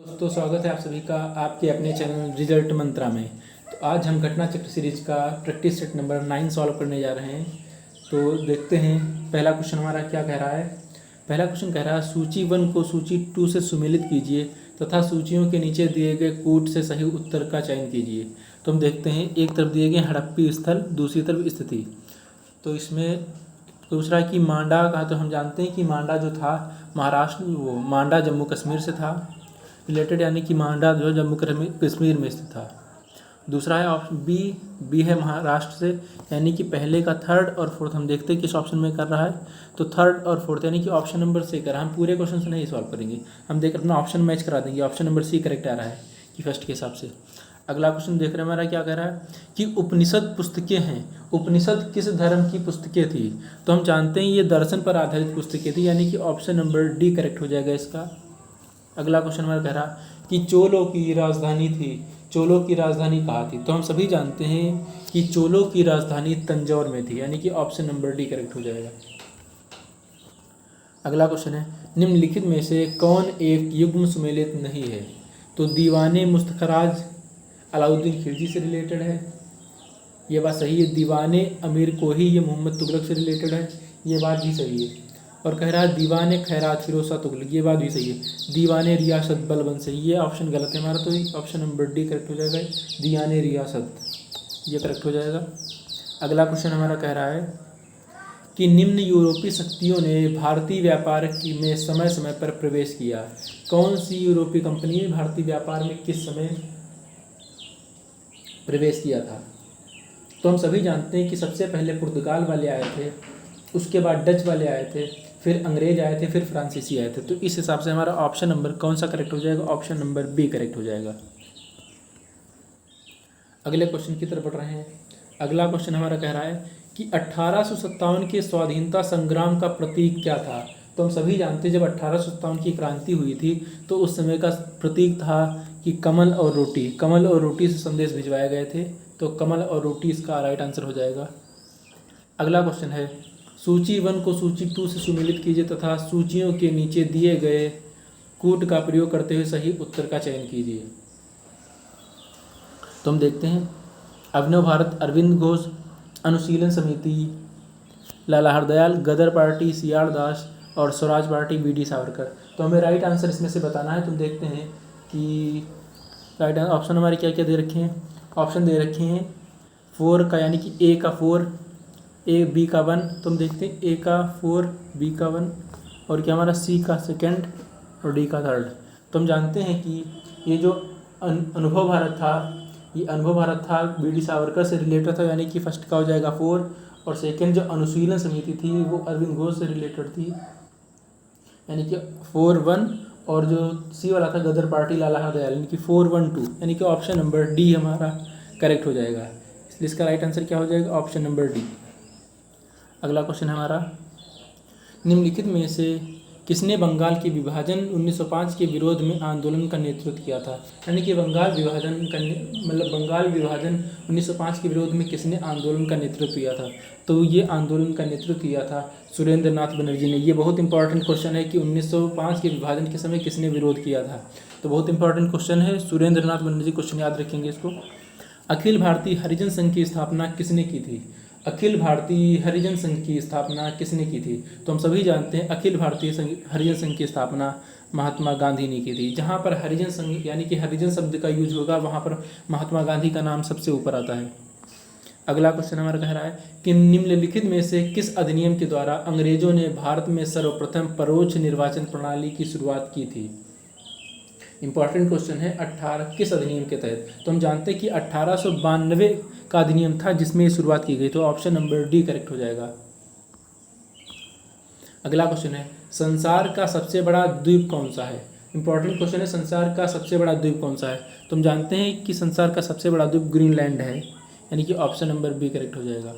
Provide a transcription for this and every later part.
दोस्तों, स्वागत है आप सभी का आपके अपने चैनल रिजल्ट मंत्रा में। तो आज हम घटना चक्र सीरीज का प्रैक्टिस सेट नंबर 9 सॉल्व करने जा रहे हैं। तो देखते हैं पहला क्वेश्चन हमारा क्या कह रहा है। पहला क्वेश्चन कह रहा है सूची 1 को सूची 2 से सुमेलित कीजिए तथा सूचियों के नीचे दिए गए कूट से सही उत्तर का चयन कीजिए। तो हम देखते हैं, एक तरफ दिए गए हड़प्पी स्थल, दूसरी तरफ स्थिति। तो इसमें दूसरा है कि मांडा का, तो हम जानते हैं कि मांडा जो था महाराष्ट्र, वो मांडा जम्मू कश्मीर से था रिलेटेड, यानी कि मांडा जो जम्मू कश्मीर में स्थित था। दूसरा है ऑप्शन बी है महाराष्ट्र से, यानी कि पहले का थर्ड और फोर्थ हम देखते हैं किस ऑप्शन में कर रहा है। तो थर्ड और फोर्थ यानी कि ऑप्शन नंबर सी कर रहा है। हम पूरे क्वेश्चन से नहीं सॉल्व करेंगे, हम देख अपना ऑप्शन मैच करा देंगे। ऑप्शन नंबर सी करेक्ट आ रहा है कि फर्स्ट के हिसाब से। अगला क्वेश्चन देख रहे हैं हमारा क्या कह रहा है कि उपनिषद पुस्तकें हैं। उपनिषद किस धर्म की पुस्तकें थी? तो हम जानते हैं ये दर्शन पर आधारित पुस्तकें थी, यानी कि ऑप्शन नंबर डी करेक्ट हो जाएगा इसका। अगला क्वेश्चन हमारा कह रहा कि चोलों की राजधानी थी, चोलों की राजधानी कहाँ थी? तो हम सभी जानते हैं कि चोलों की राजधानी तंजौर में थी, यानी कि ऑप्शन नंबर डी करेक्ट हो जाएगा। अगला क्वेश्चन है निम्नलिखित में से कौन एक युग्म सुमेलित नहीं है? तो दीवाने मुस्तखराज अलाउद्दीन खिलजी से रिलेटेड है, ये बात सही है। दीवाने अमीर कोही ये मोहम्मद तुगलक से रिलेटेड है, ये बात भी सही है। और कह रहा है दीवाने खैरात फिरोज शाह तुगलक, ये बात भी सही है। दीवाने रियासत बलबन से, ये ऑप्शन गलत है हमारा, तो ऑप्शन नंबर डी करेक्ट हो जाएगा। दीवाने रियासत ये करेक्ट हो जाएगा। अगला क्वेश्चन हमारा कह रहा है कि निम्न यूरोपीय शक्तियों ने भारतीय व्यापार में समय समय पर प्रवेश किया। कौन सी यूरोपीय कंपनी ने भारतीय व्यापार में किस समय प्रवेश किया था? तो हम सभी जानते हैं कि सबसे पहले पुर्तगाल वाले आए थे, उसके बाद डच वाले आए थे, फिर अंग्रेज आए थे, फिर फ्रांसीसी आए थे। तो इस हिसाब से हमारा ऑप्शन नंबर कौन सा करेक्ट हो जाएगा? ऑप्शन नंबर बी करेक्ट हो जाएगा। अगले क्वेश्चन की तरफ बढ़ रहे हैं। अगला क्वेश्चन हमारा कह रहा है कि 1857 के स्वाधीनता संग्राम का प्रतीक क्या था? तो हम सभी जानते हैं जब 1857 की क्रांति हुई थी तो उस समय का प्रतीक था कि कमल और रोटी, कमल और रोटी से संदेश भिजवाए गए थे। तो कमल और रोटी इसका राइट आंसर हो जाएगा। अगला क्वेश्चन है सूची 1 को सूची 2 से सुमेलित कीजिए तथा सूचियों के नीचे दिए गए कूट का प्रयोग करते हुए सही उत्तर का चयन कीजिए। तो हम देखते हैं अभिनव भारत अरविंद घोष, अनुशीलन समिति लाला हरदयाल, गदर पार्टी सीआर दास और स्वराज पार्टी वी.डी. सावरकर। तो हमें राइट आंसर इसमें से बताना है। तुम देखते हैं कि राइट ऑप्शन हमारे क्या क्या दे रखे हैं। ऑप्शन दे रखे हैं 4 का, यानी कि ए का 4, ए बी का 1। तो हम देखते हैं ए का 4, बी का 1 और क्या हमारा सी का 2 और डी का 3। तो हम जानते हैं कि ये जो अनुभव भारत था, ये अनुभव भारत था वी.डी. सावरकर से रिलेटेड था, यानी कि फर्स्ट का हो जाएगा 4 और सेकंड जो अनुशीलन समिति थी वो अरविंद घोष से रिलेटेड थी, यानी कि 4-1। और जो सी वाला था गदर पार्टी लाला हरदयाल, यानी कि 4-1-2, यानी कि ऑप्शन नंबर डी हमारा करेक्ट हो जाएगा। इसलिए इसका राइट आंसर क्या हो जाएगा? Option number D. अगला क्वेश्चन हमारा निम्नलिखित में से किसने बंगाल के विभाजन 1905 के विरोध में आंदोलन का नेतृत्व किया था? यानी कि बंगाल विभाजन बंगाल विभाजन 1905 के विरोध में किसने आंदोलन का नेतृत्व किया था? तो ये आंदोलन का नेतृत्व किया था सुरेंद्र नाथ बनर्जी ने। ये बहुत इंपॉर्टेंट क्वेश्चन है कि 1905 के विभाजन के समय किसने विरोध किया था। तो बहुत इंपॉर्टेंट क्वेश्चन है, सुरेंद्र नाथ बनर्जी क्वेश्चन याद रखेंगे इसको। अखिल भारतीय हरिजन संघ की स्थापना किसने की थी? अखिल भारतीय हरिजन संघ की स्थापना किसने की थी? तो हम सभी जानते हैं अखिल भारतीय हरिजन संघ की स्थापना महात्मा गांधी ने की थी। जहाँ पर हरिजन संघ यानी कि हरिजन शब्द का यूज होगा वहाँ पर महात्मा गांधी का नाम सबसे ऊपर आता है। अगला क्वेश्चन हमारा कह रहा है कि निम्नलिखित में से किस अधिनियम के द्वारा अंग्रेजों ने भारत में सर्वप्रथम परोक्ष निर्वाचन प्रणाली की शुरुआत की थी? इंपॉर्टेंट क्वेश्चन है, 18 किस अधिनियम के तहत? तो हम जानते हैं कि 1892 का अधिनियम था जिसमें शुरुआत की गई। तो ऑप्शन नंबर डी करेक्ट हो जाएगा। अगला क्वेश्चन है संसार का सबसे बड़ा द्वीप कौन सा है? इंपॉर्टेंट क्वेश्चन है, संसार का सबसे बड़ा द्वीप कौन सा है? तो हम जानते हैं कि संसार का सबसे बड़ा द्वीप ग्रीनलैंड है, यानी कि ऑप्शन नंबर बी करेक्ट हो जाएगा।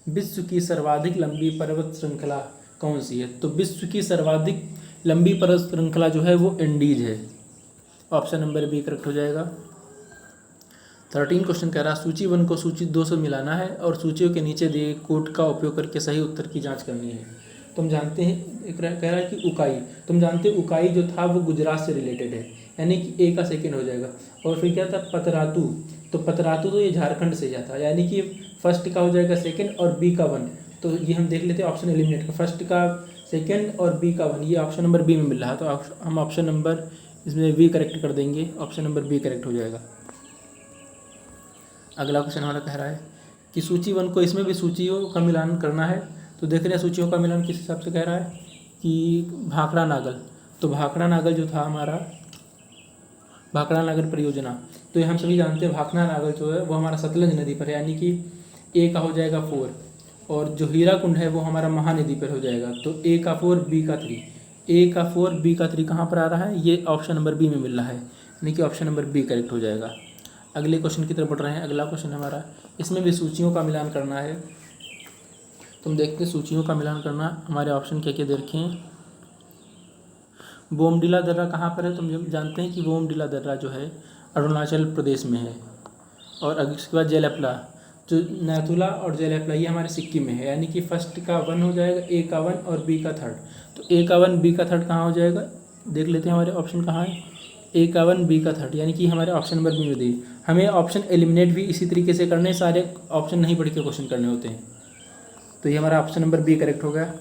विश्व की सर्वाधिक लंबी पर्वत श्रृंखला कौन सी है? तो विश्व की सर्वाधिक लंबी पर्वत श्रृंखला जो है वो एंडीज है, ऑप्शन नंबर बी करेक्ट हो जाएगा। 13 क्वेश्चन कह रहा है सूची 1 को सूची 2 से मिलाना है और सूचियों के नीचे दिए कोड का उपयोग करके सही उत्तर की जांच करनी है। तुम जानते हैं, कह रहा है कि उकाई, तुम जानते हैं उकाई जो था वो गुजरात से रिलेटेड है, यानी कि ए का सेकेंड हो जाएगा। और फिर क्या था पतरातू, तो पतरातू तो ये झारखंड से ही आता है, यानी कि फर्स्ट का हो जाएगा सेकेंड और बी का वन। तो ये हम देख लेते हैं ऑप्शन एलिमिनेट का, फर्स्ट का सेकेंड और बी का वन, ये ऑप्शन नंबर बी में मिल रहा है। तो हम ऑप्शन नंबर इसमें बी करेक्ट कर देंगे, ऑप्शन नंबर बी करेक्ट हो जाएगा। अगला क्वेश्चन हमारा कह रहा है कि सूची वन को, इसमें भी सूचियों का मिलान करना है। तो देख रहे हैं सूचियों का मिलान किस हिसाब से कह रहा है कि भाखड़ा नागल, तो भाखड़ा नागल जो था हमारा भाखड़ा नागल परियोजना, तो ये हम सभी जानते हैं भाखड़ा नागल जो है वो हमारा सतलज नदी पर है, यानी कि ए का हो जाएगा 4, और जो हीरा कुंड है वो हमारा महानदी पर हो जाएगा। तो ए का 4 बी का 3, ए का 4 बी का 3 कहाँ पर आ रहा है, ये ऑप्शन नंबर बी में मिल रहा है, यानी कि ऑप्शन नंबर बी करेक्ट हो जाएगा। अगले क्वेश्चन की तरफ बढ़ रहे हैं। अगला क्वेश्चन हमारा, इसमें भी सूचियों का मिलान करना है। तुम देखते हैं सूचियों का मिलान करना, हमारे ऑप्शन क्या क्या दे रखे हैं। बोमडिला दर्रा कहाँ पर है, तुम जानते हैं कि बोमडिला दर्रा जो है अरुणाचल प्रदेश में है। और अगर इसके बाद जेलेपला, जो नैथुला और जेलेपला ये हमारे सिक्किम में है, यानी कि फर्स्ट का 1 हो जाएगा, ए का 1 और बी का 3। तो ए का 1 बी का 3 कहाँ हो जाएगा, देख लेते हैं हमारे ऑप्शन कहाँ है, ए का 1 बी का 3, यानी कि हमारे ऑप्शन नंबर बी में दी। हमें ऑप्शन एलिमिनेट भी इसी तरीके से करने, सारे ऑप्शन नहीं पढ़ के क्वेश्चन करने होते हैं। तो ये हमारा ऑप्शन नंबर बी करेक्ट हो गया।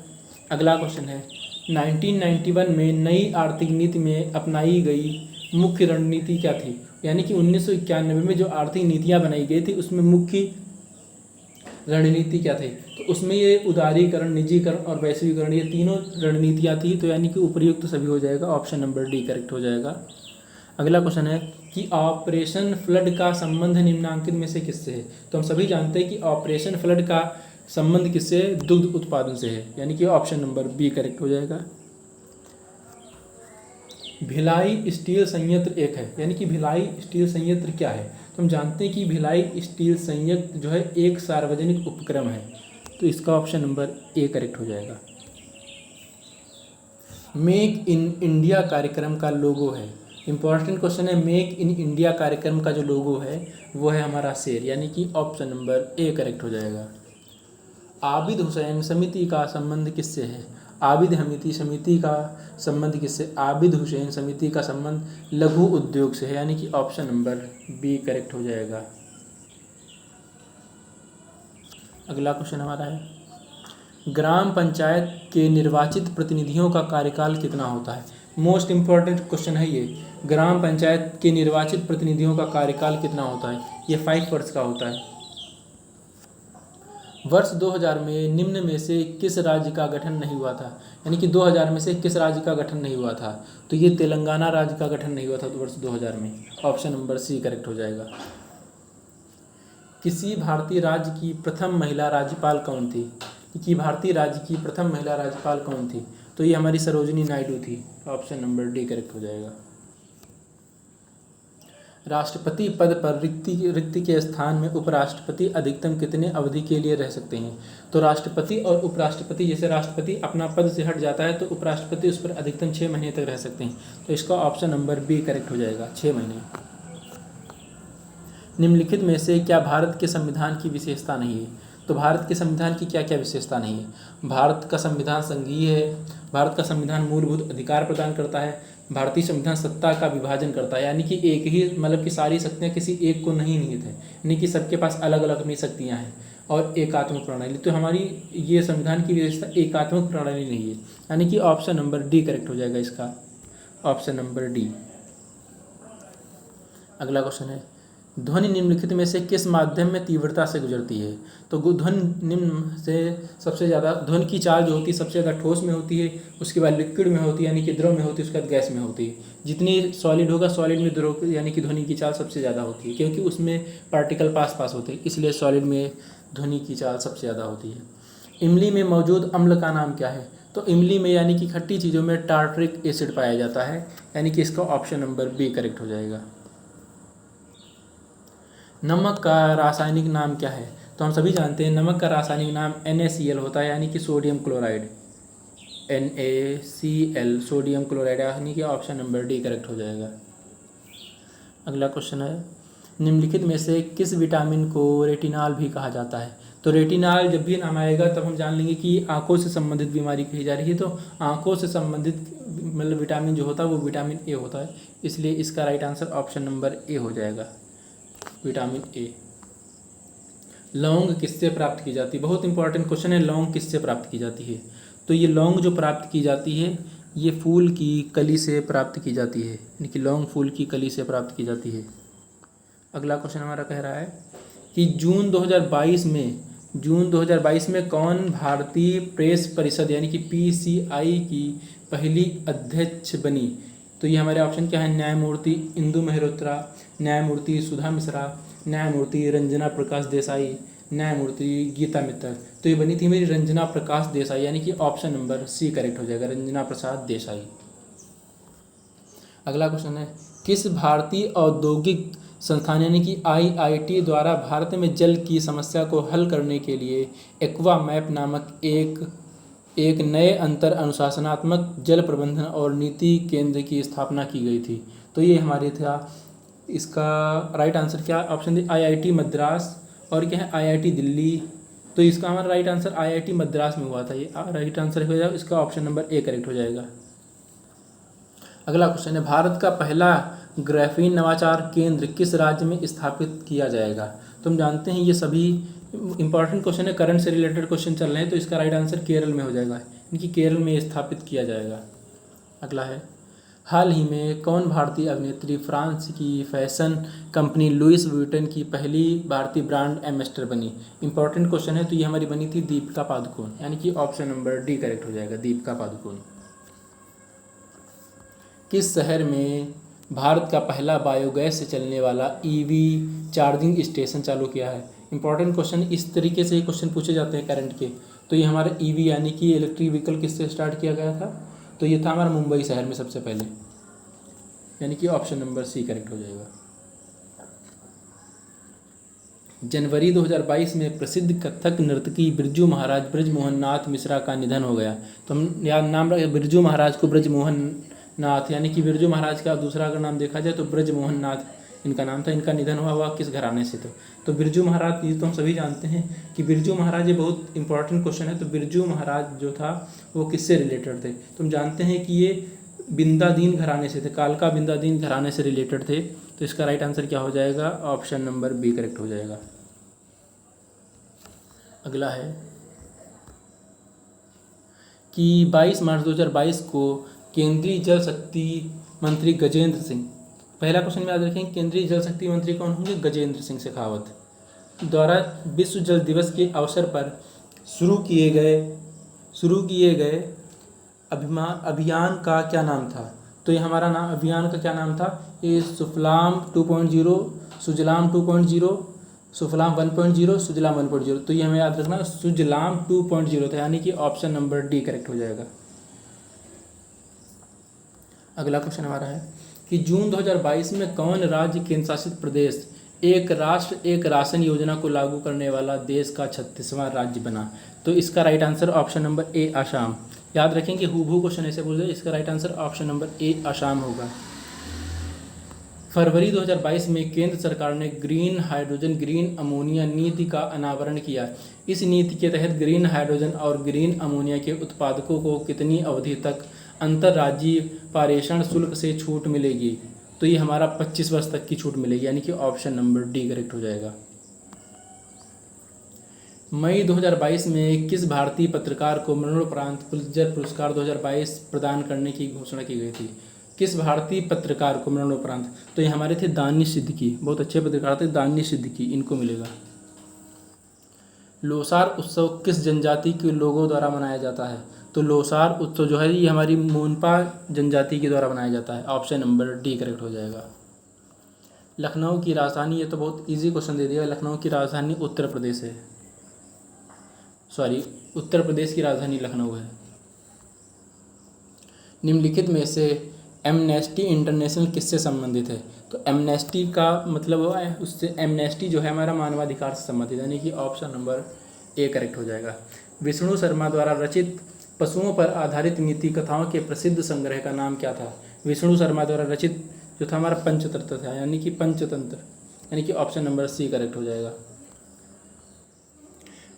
अगला क्वेश्चन है 1991 में नई आर्थिक नीति में अपनाई गई मुख्य रणनीति क्या थी, यानी कि 1991 में जो आर्थिक नीतियाँ बनाई गई थी उसमें मुख्य रणनीति क्या थी। तो उसमें ये उदारीकरण, निजीकरण और वैश्वीकरण, ये तीनों रणनीतियाँ थी। तो यानी कि उपयुक्त तो सभी हो जाएगा, ऑप्शन नंबर डी करेक्ट हो जाएगा। अगला क्वेश्चन है कि ऑपरेशन फ्लड का संबंध निम्नांकित में से किससे है। तो हम सभी जानते हैं कि ऑपरेशन फ्लड का संबंध किससे, दुग्ध उत्पादन से है, यानी कि ऑप्शन नंबर बी करेक्ट हो जाएगा। भिलाई स्टील संयंत्र एक है, यानी कि भिलाई स्टील संयंत्र क्या है। तो हम जानते हैं कि भिलाई स्टील संयंत्र जो है एक सार्वजनिक उपक्रम है, तो इसका ऑप्शन नंबर ए करेक्ट हो जाएगा। मेक इन इंडिया कार्यक्रम का लोगो है, इंपॉर्टेंट क्वेश्चन है। मेक इन इंडिया कार्यक्रम का जो लोगो है वो है हमारा शेर, यानी कि ऑप्शन नंबर ए करेक्ट हो जाएगा। आबिद हुसैन समिति का संबंध किससे है, आबिद हमीदी समिति का संबंध किससे, आबिद हुसैन समिति का संबंध लघु उद्योग से है, यानी कि ऑप्शन नंबर बी करेक्ट हो जाएगा। अगला क्वेश्चन हमारा है ग्राम पंचायत के निर्वाचित प्रतिनिधियों का कार्यकाल कितना होता है। मोस्ट इम्पॉर्टेंट क्वेश्चन है ये, ग्राम पंचायत के निर्वाचित प्रतिनिधियों का कार्यकाल कितना होता है। ये 5 वर्ष का होता है। वर्ष 2000 में निम्न में से किस राज्य का गठन नहीं हुआ था, यानी कि 2000 में से किस राज्य का गठन नहीं हुआ था। तो ये तेलंगाना राज्य का गठन नहीं हुआ था तो वर्ष 2000 में, ऑप्शन नंबर सी करेक्ट हो जाएगा। किसी भारतीय राज्य की प्रथम महिला राज्यपाल कौन थी, कि भारतीय राज्य की प्रथम महिला राज्यपाल कौन थी। तो ये हमारी सरोजिनी नायडू थी, ऑप्शन नंबर डी करेक्ट हो जाएगा। राष्ट्रपति पद पर रिक्ति के स्थान में उपराष्ट्रपति अधिकतम कितने अवधि के लिए रह सकते हैं। तो राष्ट्रपति और उपराष्ट्रपति, जैसे राष्ट्रपति अपना पद से हट जाता है तो उपराष्ट्रपति उस पर अधिकतम 6 महीने तक रह सकते हैं, तो इसका ऑप्शन नंबर बी करेक्ट हो जाएगा, 6 महीने। निम्नलिखित में से क्या भारत के संविधान की विशेषता नहीं है। तो भारत के संविधान की क्या क्या विशेषता नहीं है। भारत का संविधान संघीय है, भारत का संविधान मूलभूत अधिकार प्रदान करता है, भारतीय संविधान सत्ता का विभाजन करता है, यानी कि एक ही मतलब कि सारी शक्तियाँ किसी एक को नहीं निहित है, यानी कि सबके पास अलग अलग अपनी शक्तियाँ हैं, और एकात्मक प्रणाली। तो हमारी ये संविधान की विशेषता एकात्मक प्रणाली नहीं है, यानी कि ऑप्शन नंबर डी करेक्ट हो जाएगा इसका, ऑप्शन नंबर डी। अगला क्वेश्चन है ध्वनि निम्नलिखित में से किस माध्यम में तीव्रता से गुजरती है। तो ध्वनि निम्न से सबसे ज़्यादा ध्वनि की चाल जो होती है सबसे ज़्यादा ठोस में होती है, उसके बाद लिक्विड में होती है यानी कि द्रव में होती है, उसके बाद गैस में होती है। जितनी सॉलिड होगा सॉलिड में द्रव यानी कि ध्वनि की चाल सबसे ज़्यादा होती है, क्योंकि उसमें पार्टिकल पास पास होते हैं, इसलिए सॉलिड में ध्वनि की चाल सबसे ज़्यादा होती है। इमली में मौजूद अम्ल का नाम क्या है। तो इमली में यानी कि खट्टी चीज़ों में टार्टरिक एसिड पाया जाता है, यानी कि इसका ऑप्शन नंबर बी करेक्ट हो जाएगा। नमक का रासायनिक नाम क्या है। तो हम सभी जानते हैं नमक का रासायनिक नाम NaCl होता है, यानी कि sodium chloride, NaCl sodium chloride, यानी कि ऑप्शन नंबर डी करेक्ट हो जाएगा। अगला क्वेश्चन है निम्नलिखित में से किस विटामिन को रेटिनॉल भी कहा जाता है। तो रेटिनॉल जब भी नाम आएगा तब हम जान लेंगे कि आंखों से संबंधित बीमारी कही जा रही है, तो आंखों से संबंधित मतलब विटामिन जो होता है वो विटामिन ए होता है, इसलिए इसका right answer option number A हो जाएगा, विटामिन ए। लौंग किससे प्राप्त की जाती है? बहुत इंपॉर्टेंट क्वेश्चन है, लौंग किससे प्राप्त की जाती है? तो ये लौंग जो प्राप्त की जाती है ये फूल की कली से प्राप्त की जाती है, यानी कि लौंग फूल की कली से प्राप्त की जाती है। अगला क्वेश्चन हमारा कह रहा है कि जून 2022 में कौन भारतीय प्रेस परिषद यानी कि पीसीआई की पहली अध्यक्ष बनी? तो ये हमारे ऑप्शन क्या है? न्यायमूर्ति इंदु मल्होत्रा, न्यायमूर्ति सुधा मिश्रा, न्यायमूर्ति रंजना प्रकाश देसाई, न्यायमूर्ति गीता मित्तल। तो ये बनी थी मेरी रंजना प्रकाश देसाई, यानी कि ऑप्शन नंबर सी करेक्ट हो जाएगा, रंजना प्रसाद देसाई। अगला क्वेश्चन है, किस भारतीय औद्योगिक संस्थान यानी कि आईआईटी द्वारा भारत में जल की समस्या को हल करने के लिए एक्वा मैप नामक एक नए अंतर अनुशासनात्मक जल प्रबंधन और नीति केंद्र की स्थापना की गई थी? तो ये हमारे था, इसका राइट आंसर क्या? ऑप्शन डी आईआईटी मद्रास, और क्या है आईआईटी दिल्ली। तो इसका हमारा राइट आंसर आईआईटी मद्रास में हुआ था, ये राइट आंसर हो जाएगा, इसका ऑप्शन नंबर ए करेक्ट हो जाएगा। अगला क्वेश्चन है, भारत का पहला ग्राफीन नवाचार केंद्र किस राज्य में स्थापित किया जाएगा? तो हम जानते हैं ये सभी इंपॉर्टेंट क्वेश्चन है, करंट से रिलेटेड क्वेश्चन चल रहे हैं, तो इसका राइट आंसर केरल में हो जाएगा, इनकी केरल में स्थापित किया जाएगा। अगला है, हाल ही में कौन भारतीय अभिनेत्री फ्रांस की फैशन कंपनी लुइस व्यूटन की पहली भारतीय ब्रांड एम्बेसडर बनी? इंपॉर्टेंट क्वेश्चन है, तो ये हमारी बनी थी दीपिका पादुकोण, यानी कि ऑप्शन नंबर डी करेक्ट हो जाएगा, दीपिका पादुकोण। किस शहर में भारत का पहला बायोगैस से चलने वाला ईवी चार्जिंग स्टेशन चालू किया है? इंपॉर्टेंट क्वेश्चन, इस तरीके से क्वेश्चन पूछे जाते हैं करंट के। तो ये हमारा ईवी यानी कि इलेक्ट्रिक व्हीकल किससे स्टार्ट किया गया था? तो ये था हमारा मुंबई शहर में सबसे पहले, यानी कि ऑप्शन नंबर सी करेक्ट हो जाएगा। जनवरी 2022 में प्रसिद्ध कथक नर्तकी बिरजू महाराज ब्रजमोहन नाथ मिश्रा का निधन हो गया। तो हम याद नाम रखें बिरजू महाराज को, ब्रजमोहन नाथ, यानी कि बिरजू महाराज का दूसरा अगर नाम देखा जाए तो ब्रजमोहन नाथ इनका नाम था। इनका निधन हुआ किस घराने से? तो बिरजू महाराज, ये तो हम सभी जानते हैं कि बिरजू महाराज, ये बहुत इंपॉर्टेंट क्वेश्चन है। तो बिरजू महाराज जो था वो किससे रिलेटेड थे? तो हम जानते हैं कि ये बिंदादीन घराने से थे, कालका बिंदादीन घराने से रिलेटेड थे। तो इसका राइट आंसर क्या हो जाएगा? ऑप्शन नंबर बी करेक्ट हो जाएगा। अगला है कि 22 मार्च 2022 को केंद्रीय जल शक्ति मंत्री गजेंद्र सिंह, पहला क्वेश्चन में याद रखें, केंद्रीय जल शक्ति मंत्री कौन होंगे? गजेंद्र सिंह शेखावत द्वारा विश्व जल दिवस के अवसर पर शुरू किए गए अभियान का क्या नाम था? तो ये हमारा नाम, अभियान का क्या नाम था? ये सुफलाम 2.0, सुजलाम 2.0, सुफलाम 1.0, सुजलाम 1.0। तो ये हमें याद रखना, सुजलाम 2.0 था, यानी कि ऑप्शन नंबर डी करेक्ट हो जाएगा। अगला क्वेश्चन हमारा है कि जून 2022 में कौन राज्य केंद्र शासित प्रदेश एक राष्ट्र एक राशन योजना को लागू करने वाला देश का 36वां राज्य बना? तो इसका right answer option number A Assam. याद रखें कि हूबहू क्वेश्चन ऐसे पूछ रहे, इसका right answer option number A Assam होगा। फरवरी 2022 में केंद्र सरकार ने ग्रीन हाइड्रोजन ग्रीन अमोनिया नीति का अनावरण किया। इस नीति के तहत ग्रीन हाइड्रोजन और ग्रीन अमोनिया के उत्पादकों को कितनी अवधि तक अंतर्राज्यीय पारेषण शुल्क से छूट मिलेगी? तो ये हमारा 25 वर्ष तक की छूट मिलेगी, यानी कि ऑप्शन नंबर डी करेक्ट हो जाएगा। मई 2022 में किस भारतीय पत्रकार को मरणोपरांत पुलित्जर पुरस्कार 2022 प्रदान करने की घोषणा की गई थी? किस भारतीय पत्रकार को मरणोपरांत? तो ये हमारे थे दानिश सिद्दीकी, बहुत अच्छे पत्रकार थे दानिश सिद्दीकी, इनको मिलेगा। लोसार उत्सव किस जनजाति के लोगों द्वारा मनाया जाता है? तो लोसार उत्सव जो है ये हमारी मोनपा जनजाति के द्वारा मनाया जाता है, ऑप्शन नंबर डी करेक्ट हो जाएगा। लखनऊ की राजधानी, ये तो बहुत इजी क्वेश्चन दे दिया, लखनऊ की राजधानी उत्तर प्रदेश है, उत्तर प्रदेश की राजधानी लखनऊ है। निम्नलिखित में से एमनेस्टी इंटरनेशनल किससे संबंधित है? तो एमनेस्टी का मतलब हुआ है, उससे एमनेस्टी जो है हमारा मानवाधिकार से संबंधित, यानी कि ऑप्शन नंबर ए करेक्ट हो जाएगा। विष्णु शर्मा द्वारा रचित पशुओं पर आधारित नीति कथाओं के प्रसिद्ध संग्रह का नाम क्या था? विष्णु शर्मा द्वारा रचित जो था हमारा पंचतंत्र था, यानी कि पंचतंत्र, यानी कि ऑप्शन नंबर सी करेक्ट हो जाएगा।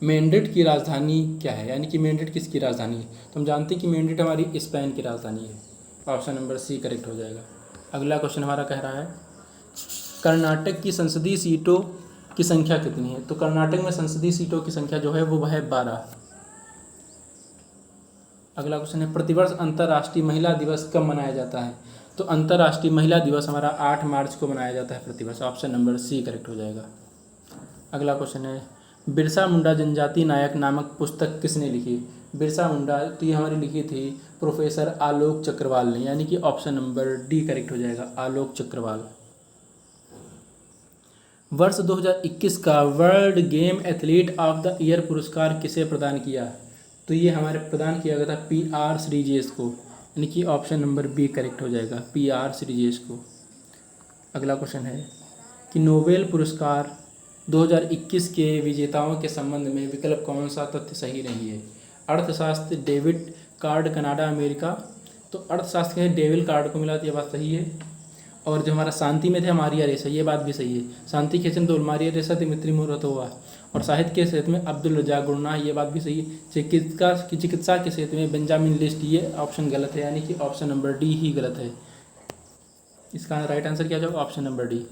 मैड्रिड की राजधानी क्या है? यानी कि मैड्रिड किसकी राजधानी है? तो हम जानते हैं कि मैड्रिड हमारी स्पेन की राजधानी है, ऑप्शन नंबर सी करेक्ट हो जाएगा। अगला क्वेश्चन हमारा कह रहा है कर्नाटक की संसदीय सीटों की संख्या कितनी है। तो कर्नाटक में संसदीय सीटों की संख्या जो है वो है 12। अगला क्वेश्चन है प्रतिवर्ष अंतर्राष्ट्रीय महिला दिवस कब मनाया जाता है। तो अंतर्राष्ट्रीय महिला दिवस हमारा 8 मार्च को मनाया जाता है प्रतिवर्ष। ऑप्शन नंबर सी करेक्ट हो जाएगा। अगला क्वेश्चन है बिरसा मुंडा जनजाति नायक नामक पुस्तक किसने लिखी। बिरसा मुंडा तो ये हमारी लिखी थी प्रोफेसर आलोक चक्रवाल ने, यानी कि ऑप्शन नंबर डी करेक्ट हो जाएगा, आलोक चक्रवाल। वर्ष 2021 का world game athlete of the year पुरस्कार किसे प्रदान किया। तो ये हमारे प्रदान किया गया था PR श्रीजेश को, यानी कि ऑप्शन नंबर बी करेक्ट हो जाएगा, PR श्रीजेश को। अगला क्वेश्चन है कि नोबेल पुरस्कार 2021 के विजेताओं के संबंध में विकल्प कौन सा तथ्य सही नहीं है। अर्थशास्त्र डेविड कार्ड कनाडा अमेरिका। तो अर्थशास्त्र के डेविड कार्ड को मिला तो ये बात सही है। और जो हमारा शांति में थे मारिया रेसा, ये बात भी सही है। शांति के क्षेत्र में मारिया रेसा तिमित्री मुरतोवा। और साहित्य के क्षेत्र में अब्दुल रज़ाक गुरनाह, ये बात भी सही है। चिकित्सा के क्षेत्र में बेंजामिन लिस्ट, ये ऑप्शन गलत है, यानी कि ऑप्शन नंबर डी ही गलत है। इसका राइट आंसर क्या जाएगा, ऑप्शन नंबर डी।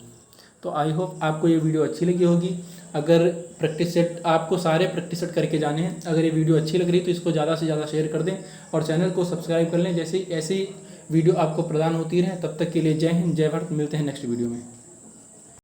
तो आई होप आपको ये वीडियो अच्छी लगी होगी। अगर प्रैक्टिस सेट आपको सारे प्रैक्टिस सेट करके जाने हैं, अगर ये वीडियो अच्छी लग रही है तो इसको ज़्यादा से ज़्यादा शेयर कर दें और चैनल को सब्सक्राइब कर लें। जैसे ऐसी वीडियो आपको प्रदान होती रहे। तब तक के लिए जय हिंद, जय भारत। मिलते हैं नेक्स्ट वीडियो में।